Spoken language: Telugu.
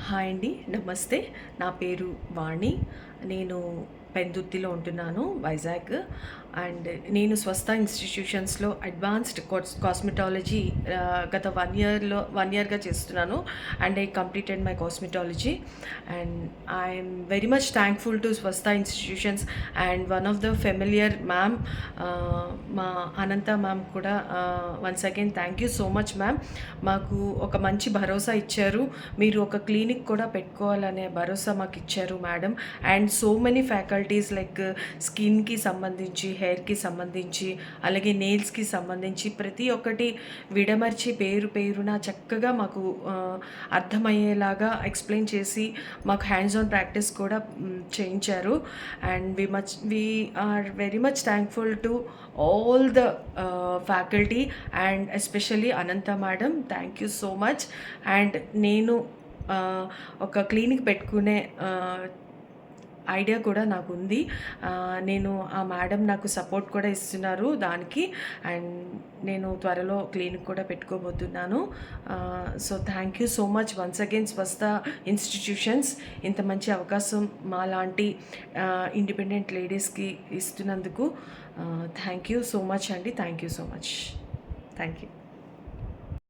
హాయ్ అండి, నమస్తే. నా పేరు వాణి. నేను పెందుర్తిలో ఉంటున్నాను, వైజాగ్. అండ్ నేను స్వస్థ ఇన్స్టిట్యూషన్స్లో అడ్వాన్స్డ్ కాస్మెటాలజీ గత 1 ఇయర్గా చేస్తున్నాను. And I completed my cosmetology. And I'm very much thankful to Swastha institutions and one of the familiar ma'am, మా అనంత మ్యామ్ కూడా. Once again thank you so much ma'am. మాకు ఒక మంచి భరోసా ఇచ్చారు. మీరు ఒక క్లినిక్ కూడా పెట్టుకోవాలనే భరోసా మాకు ఇచ్చారు madam. And so many faculties like స్కిన్కి సంబంధించి, హెయిర్కి సంబంధించి, అలాగే నెయిల్స్కి సంబంధించి ప్రతి ఒక్కటి విడమర్చి పేరున చక్కగా మాకు అర్థమయ్యేలాగా ఎక్స్ప్లెయిన్ చేసి మాకు హ్యాండ్స్ ఆన్ ప్రాక్టీస్ కూడా చేయించారు. And we are very much thankful to all the faculty and especially Anantha madam. Thank you so much. And నేను ఒక క్లినిక్ పెట్టుకునే ఐడియా కూడా నాకు ఉంది. నేను ఆ మేడం నాకు సపోర్ట్ కూడా ఇస్తున్నారు దానికి. అండ్ నేను త్వరలో క్లినిక్ కూడా పెట్టుకోబోతున్నాను. So thank you so much once again Swastha institutions ఇంత మంచి అవకాశం మా లాంటి ఇండిపెండెంట్ లేడీస్కి ఇస్తున్నందుకు థ్యాంక్ యూ సో మచ్ అండి. Thank you so much. Thank you.